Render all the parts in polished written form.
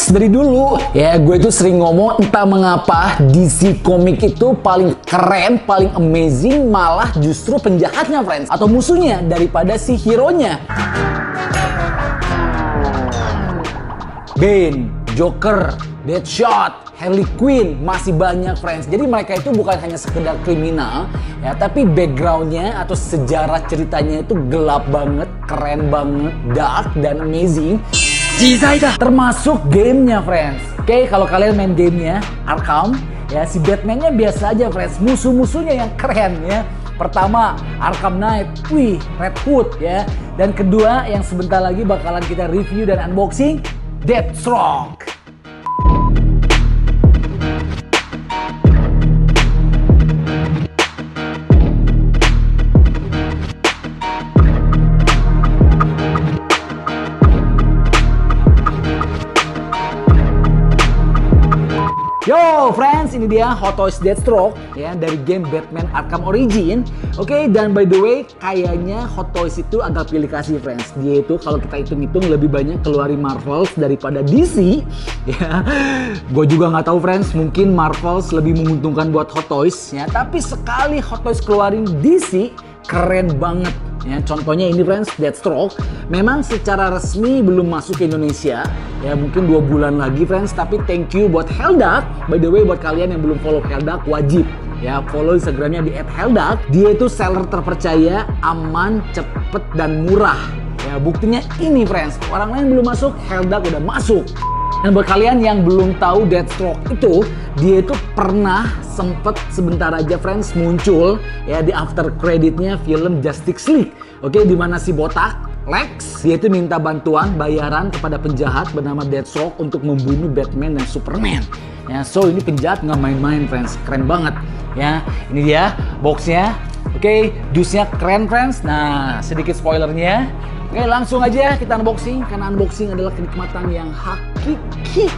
Friends, dari dulu ya gue tuh sering ngomong entah mengapa DC Comics itu paling keren, paling amazing, malah justru penjahatnya friends, atau musuhnya daripada si hero-nya. Bane, Joker, Deadshot, Harley Quinn, masih banyak friends. Jadi mereka itu bukan hanya sekedar kriminal ya, tapi backgroundnya atau sejarah ceritanya itu gelap banget, keren banget, dark dan amazing. Termasuk gamenya friends. Oke, kalau kalian main gamenya Arkham ya, si Batman-nya biasa aja friends, musuh-musuhnya yang keren ya. Pertama Arkham Knight, wih, Red Hood ya. Dan kedua yang sebentar lagi bakalan kita review dan unboxing, Deathstroke. Yo friends, ini dia Hot Toys Deathstroke ya, dari game Batman Arkham Origin. Oke, dan by the way, kayaknya Hot Toys itu agak pilih kasih friends. Dia itu kalau kita hitung-hitung lebih banyak keluarin Marvels daripada DC ya. Gue juga nggak tahu friends, mungkin Marvels lebih menguntungkan buat Hot Toys ya. Tapi sekali Hot Toys keluarin DC, keren banget ya. Contohnya ini friends, Deathstroke. Memang secara resmi belum masuk ke Indonesia ya, mungkin 2 bulan lagi friends. Tapi thank you buat Helldug. By the way, buat kalian yang belum follow Helldug, wajib ya follow Instagramnya di @Helldug. Dia itu seller terpercaya, aman, cepet dan murah ya. Buktinya ini friends, orang lain belum masuk, Helldug udah masuk. Dan buat kalian yang belum tahu Deathstroke itu, dia itu pernah sempet sebentar aja friends muncul ya di after creditnya film Justice League. Oke, di mana si botak Lex dia itu minta bantuan bayaran kepada penjahat bernama Deathstroke untuk membunuh Batman dan Superman. Ya, so ini penjahat nggak main-main friends, keren banget ya. Ini dia boxnya. Oke, dusnya keren friends. Nah, sedikit spoilernya. Oke, langsung aja kita unboxing, karena unboxing adalah kenikmatan yang hakiki.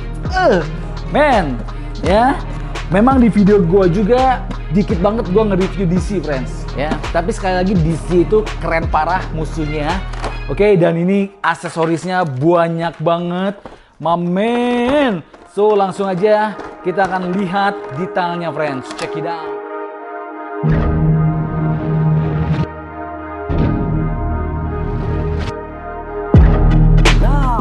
Men, ya. Memang di video gua juga dikit banget gua nge-review DC, friends, ya. Tapi sekali lagi DC itu keren parah musuhnya. Oke, dan ini aksesorisnya banyak banget, mamen. So, langsung aja kita akan lihat detailnya, friends. Check it out.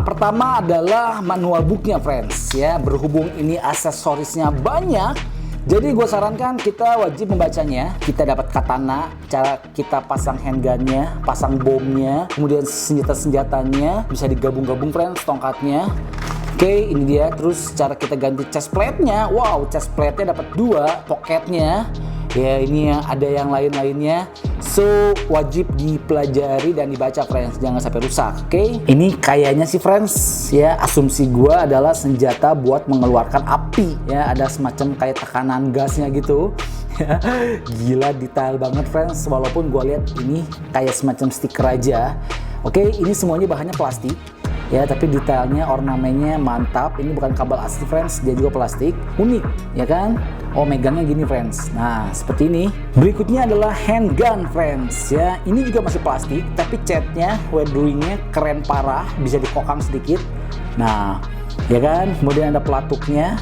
Pertama adalah manual booknya friends ya. Berhubung ini aksesorisnya banyak, jadi gue sarankan kita wajib membacanya. Kita dapat katana, cara kita pasang handgunnya, pasang bomnya, kemudian senjata-senjatanya bisa digabung-gabung friends, tongkatnya. Oke, ini dia. Terus cara kita ganti chest plate-nya. Wow, chest plate-nya dapat 2, pocketnya ya, ini ada yang lain-lainnya. So, wajib dipelajari dan dibaca friends, jangan sampai rusak. Oke, ini kayaknya sih friends ya, asumsi gua adalah senjata buat mengeluarkan api ya, ada semacam kayak tekanan gasnya gitu. Gila, detail banget friends, walaupun gua lihat ini kayak semacam stiker aja. Oke, ini semuanya bahannya plastik ya, tapi detailnya, ornamennya mantap. Ini bukan kabel asli friends, dia juga plastik, unik ya kan. Oh, megangnya gini friends. Nah, seperti ini. Berikutnya adalah handgun friends ya. Ini juga masih plastik, tapi catnya, weatheringnya keren parah, bisa dikokang sedikit. Nah, ya kan. Kemudian ada pelatuknya.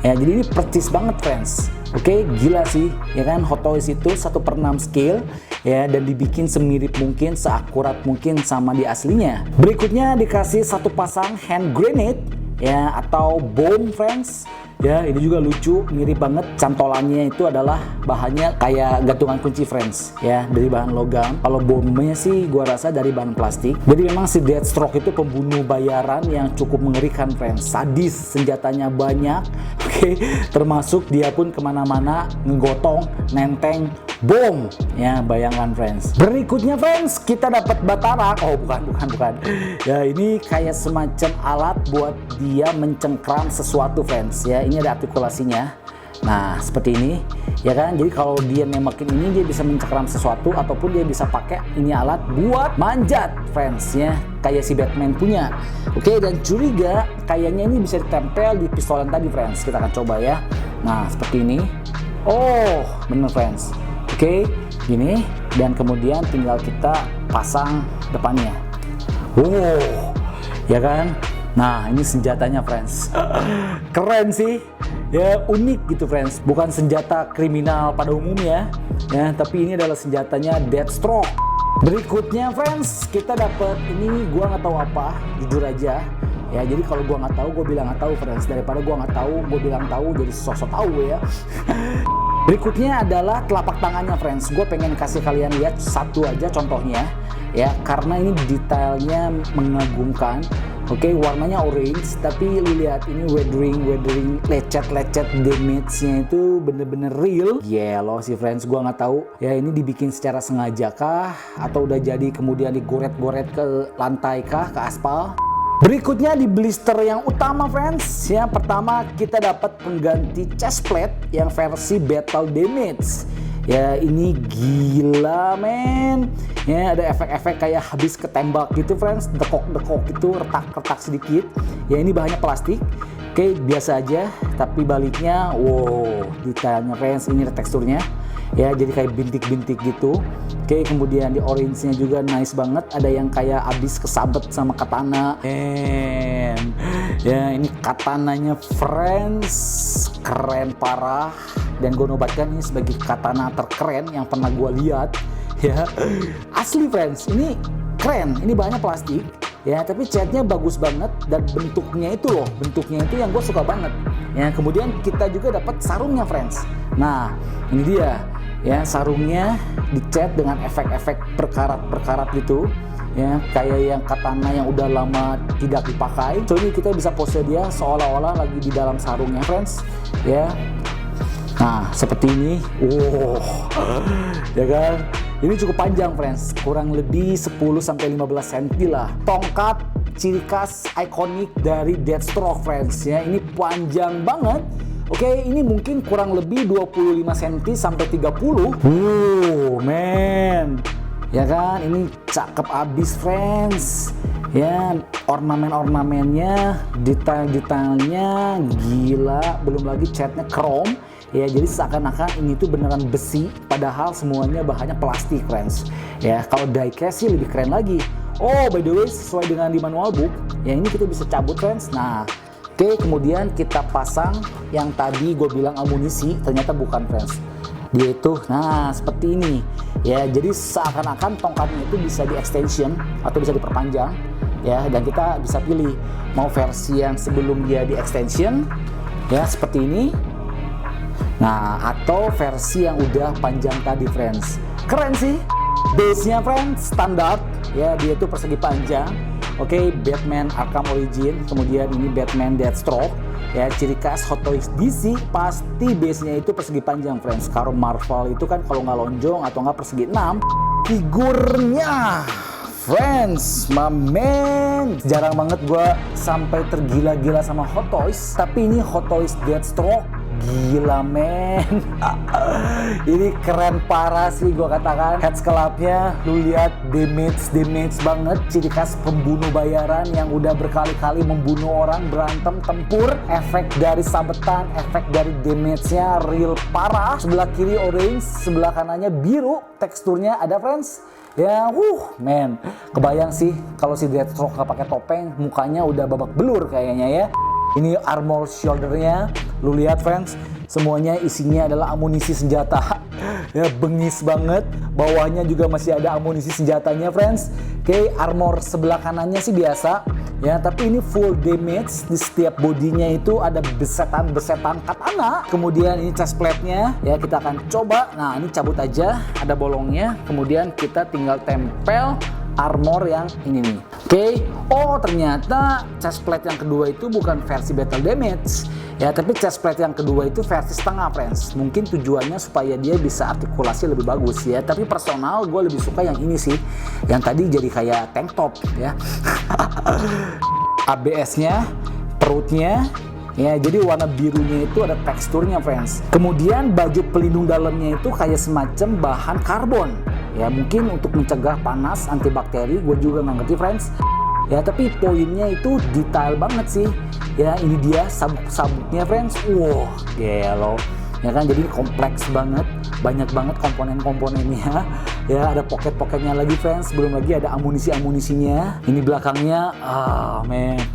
Ya, jadi ini percis banget friends. Oke, gila sih ya kan. Hot Toys itu 1/6 scale ya, dan dibikin semirip mungkin, seakurat mungkin sama di aslinya. Berikutnya dikasih 1 pasang hand grenade ya, atau bom friends. Ya, ini juga lucu, mirip banget. Cantolannya itu adalah bahannya kayak gantungan kunci friends ya, dari bahan logam. Kalau bomnya sih gua rasa dari bahan plastik. Jadi memang si Deathstroke itu pembunuh bayaran yang cukup mengerikan friends, sadis, senjatanya banyak. Oke, termasuk dia pun kemana-mana ngegotong, nenteng bom ya, bayangkan friends. Berikutnya friends, kita dapat batarak. Oh, bukan. Ya, ini kayak semacam alat buat dia mencengkram sesuatu friends ya. Ini ada artikulasinya. Nah, seperti ini ya kan. Jadi kalau dia nembakin ini, dia bisa mencengkram sesuatu, ataupun dia bisa pakai ini alat buat manjat friends ya, kayak si Batman punya. Oke, dan curiga kayaknya ini bisa ditempel di pistol yang tadi friends. Kita akan coba ya. Nah, seperti ini. Oh, bener friends. Oke, gini, dan kemudian tinggal kita pasang depannya. Wow, ya kan? Nah, ini senjatanya friends. Keren sih. Ya, unik gitu friends. Bukan senjata kriminal pada umumnya, ya, tapi ini adalah senjatanya Deathstroke. Berikutnya friends, kita dapat ini, gua nggak tahu apa, jujur aja. Ya, jadi kalau gua nggak tahu, gua bilang nggak tahu friends. Daripada gua nggak tahu, gua bilang tahu, jadi sosok tahu ya. Berikutnya adalah telapak tangannya friends. Gue pengen kasih kalian lihat satu aja contohnya ya, karena ini detailnya mengagumkan. Oke, warnanya orange, tapi lu lihat ini weathering, lecet damage-nya itu bener-bener real. Yellow sih friends, gue nggak tahu ya ini dibikin secara sengaja kah atau udah jadi kemudian digoret-goret ke lantai kah, ke aspal. Berikutnya di blister yang utama friends, ya pertama kita dapat pengganti chest plate yang versi battle damage. Ya ini gila men. Ya ada efek-efek kayak habis ketembak gitu friends, dekok-dekok gitu, retak-retak sedikit. Ya ini bahannya plastik. Oke, biasa aja, tapi baliknya wow, detailnya friends, ini teksturnya. Ya jadi kayak bintik-bintik gitu. Oke, kemudian di orange-nya juga nice banget, ada yang kayak abis kesabet sama katana. Ya ini katananya friends, keren parah, dan gue nobatkan ini sebagai katana terkeren yang pernah gue lihat. Ya asli friends, ini keren, ini bahannya plastik ya, tapi catnya bagus banget, dan bentuknya itu loh, bentuknya itu yang gue suka banget ya. Kemudian kita juga dapat sarungnya friends. Nah ini dia ya, sarungnya dicat dengan efek-efek berkarat gitu ya, kayak yang katana yang udah lama tidak dipakai. So ini kita bisa pose dia seolah-olah lagi di dalam sarungnya friends ya. Nah seperti ini, wow ya kan, ini cukup panjang friends, kurang lebih 10-15 cm lah. Tongkat ciri khas ikonik dari Deathstroke friends ya, ini panjang banget. Oke, ini mungkin kurang lebih 25 cm sampai 30. Man. Ya kan, ini cakep abis friends. Ya, ornamen-ornamennya, detail-detailnya gila, belum lagi catnya chrome. Ya, jadi seakan-akan ini tuh beneran besi, padahal semuanya bahannya plastik friends. Ya, kalau diecast sih lebih keren lagi. Oh, by the way, sesuai dengan di manual book, ya ini kita bisa cabut friends. Nah, oke, kemudian kita pasang yang tadi gue bilang amunisi, ternyata bukan friends. Dia itu, nah seperti ini. Ya, jadi seakan-akan tongkatnya itu bisa di extension atau bisa diperpanjang. Ya, dan kita bisa pilih mau versi yang sebelum dia di extension, ya seperti ini. Nah, atau versi yang udah panjang tadi friends. Keren sih. Base-nya friends standar, ya dia itu persegi panjang. Oke, Batman Arkham Origin, kemudian ini Batman Deathstroke. Ya, ciri khas Hot Toys DC pasti base-nya itu persegi panjang friends. Kalau Marvel itu kan kalau nggak lonjong atau nggak persegi 6. Figurnya friends, my man, jarang banget gue sampai tergila-gila sama Hot Toys. Tapi ini Hot Toys Deathstroke, gila men. Ini keren parah sih gue katakan. Head sculpt-nya lu lihat damage banget, ciri khas pembunuh bayaran yang udah berkali-kali membunuh orang, berantem, tempur. Efek dari sabetan, efek dari damage-nya real parah. Sebelah kiri orange, sebelah kanannya biru, teksturnya ada friends. Ya, men, kebayang sih kalau si Deathstroke nggak pakai topeng, mukanya udah babak belur kayaknya ya. Ini armor shoulder-nya, lu lihat friends, semuanya isinya adalah amunisi senjata. Ya, bengis banget. Bawahnya juga masih ada amunisi senjatanya friends. Oke, armor sebelah kanannya sih biasa. Ya, tapi ini full damage. Di setiap bodinya itu ada besetan katana. Kemudian ini chest plate-nya, ya kita akan coba. Nah, ini cabut aja, ada bolongnya. Kemudian kita tinggal tempel armor yang ini nih. Oke, oh ternyata chest plate yang kedua itu bukan versi battle damage. Ya, tapi chest plate yang kedua itu versi setengah friends. Mungkin tujuannya supaya dia bisa artikulasi lebih bagus ya. Tapi personal gue lebih suka yang ini sih. Yang tadi jadi kayak tank top ya. ABS-nya, perutnya, ya jadi warna birunya itu ada teksturnya friends. Kemudian baju pelindung dalamnya itu kayak semacam bahan karbon. Ya mungkin untuk mencegah panas, antibakteri, gue juga nggak ngerti friends. Ya tapi poinnya itu detail banget sih. Ya ini dia sabuk-sabuknya friends. Wow, gelo. Ya kan, jadi kompleks banget, banyak banget komponen-komponennya. Ya, ada pocket-pocketnya lagi friends, belum lagi ada amunisinya. Ini belakangnya,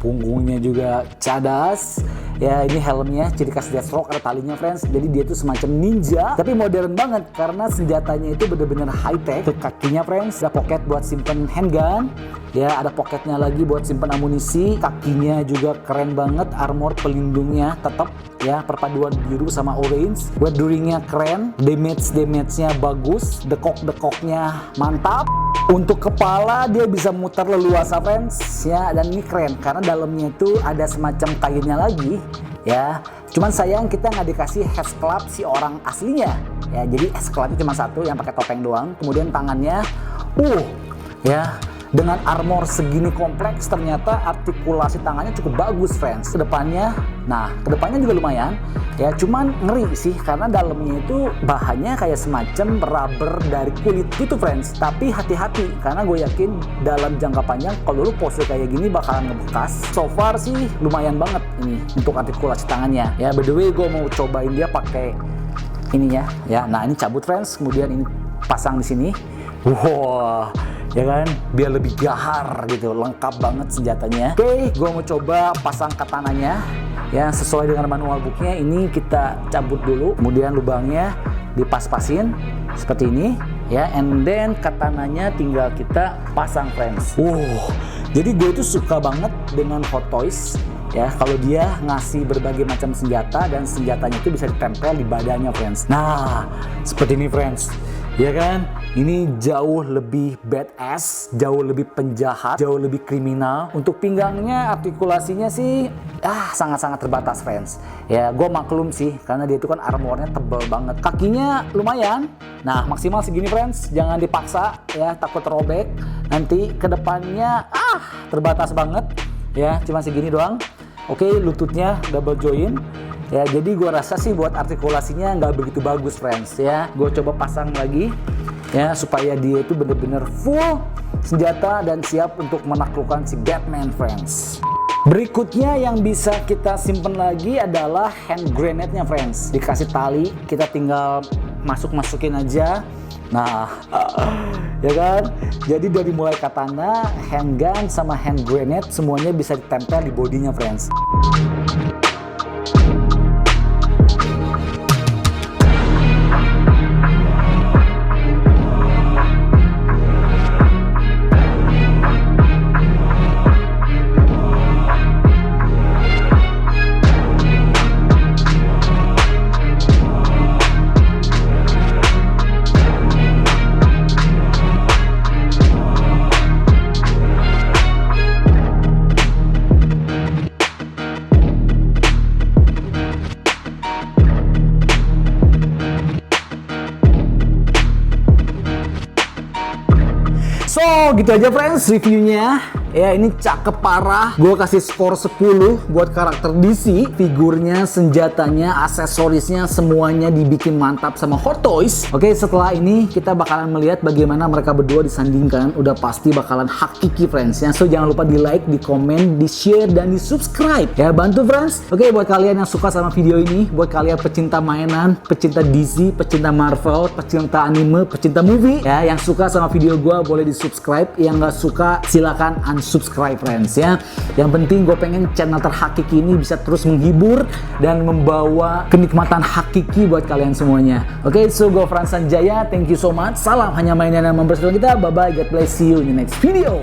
punggungnya juga cadas. Ya, ini helmnya, ciri khas Deathstroke, ada talinya friends. Jadi dia tuh semacam ninja, tapi modern banget karena senjatanya itu bener-bener high-tech. Tuh kakinya friends, ada pocket buat simpen handgun. Ya, ada pocketnya lagi buat simpen amunisi. Kakinya juga keren banget, armor pelindungnya tetap ya, perpaduan biru sama orange. Buat duringnya keren, damage-nya bagus, dekok-dekoknya mantap. Untuk kepala dia bisa muter leluasa friends ya, dan ini keren karena dalamnya itu ada semacam kainnya lagi ya. Cuman sayang kita nggak dikasih head sculpt si orang aslinya ya, jadi head sculptnya cuma satu yang pakai topeng doang. Kemudian tangannya ya, dengan armor segini kompleks ternyata artikulasi tangannya cukup bagus friends. Kedepannya juga lumayan ya, cuman ngeri sih karena dalamnya itu bahannya kayak semacam rubber dari kulit gitu friends. Tapi hati-hati karena gue yakin dalam jangka panjang kalau lu pose kayak gini bakalan ngebekas. So far sih lumayan banget ini untuk artikulasi tangannya ya. By the way, gue mau cobain dia pakai ininya ya. Nah, ini cabut friends, kemudian ini pasang di sini. Wow, ya kan, biar lebih gahar gitu, lengkap banget senjatanya. Oke, gue mau coba pasang katananya ya, sesuai dengan manual booknya. Ini kita cabut dulu, kemudian lubangnya dipas-pasin seperti ini ya, and then katananya tinggal kita pasang friends. Jadi gue tuh suka banget dengan Hot Toys ya, kalau dia ngasih berbagai macam senjata dan senjatanya itu bisa ditempel di badannya friends. Nah, seperti ini friends. Ya kan, ini jauh lebih badass, jauh lebih penjahat, jauh lebih kriminal. Untuk pinggangnya, artikulasinya sih sangat-sangat terbatas friends. Ya, gue maklum sih karena dia itu kan armornya tebal banget. Kakinya lumayan. Nah, maksimal segini friends, jangan dipaksa ya, takut robek. Nanti kedepannya terbatas banget ya, cuma segini doang. Oke, lututnya double join. Ya, jadi gue rasa sih buat artikulasinya nggak begitu bagus friends ya. Gue coba pasang lagi ya supaya dia itu bener-bener full senjata dan siap untuk menaklukkan si Batman friends. Berikutnya yang bisa kita simpen lagi adalah hand grenade-nya friends. Dikasih tali, kita tinggal masukin aja. Nah, ya kan? Jadi dari mulai katana, handgun sama hand grenade semuanya bisa ditempel di bodinya friends. So, gitu aja friends reviewnya. Ya, ini cakep parah. Gue kasih skor 10 buat karakter DC. Figurnya, senjatanya, aksesorisnya, semuanya dibikin mantap sama Hot Toys. Oke, setelah ini kita bakalan melihat bagaimana mereka berdua disandingkan. Udah pasti bakalan hakiki friends ya. So, jangan lupa di like, di komen, di share, dan di subscribe. Ya, bantu friends. Oke, buat kalian yang suka sama video ini, buat kalian pecinta mainan, pecinta DC, pecinta Marvel, pecinta anime, pecinta movie, ya, yang suka sama video gue boleh di subscribe. Yang nggak suka silakan unsubscribe friends ya. Yang penting gue pengen channel terhakiki ini bisa terus menghibur dan membawa kenikmatan hakiki buat kalian semuanya. Oke, so gue Frans Sanjaya, thank you so much. Salam hanya mainan yang mempersatukan kita. Bye bye, God bless you in the next video.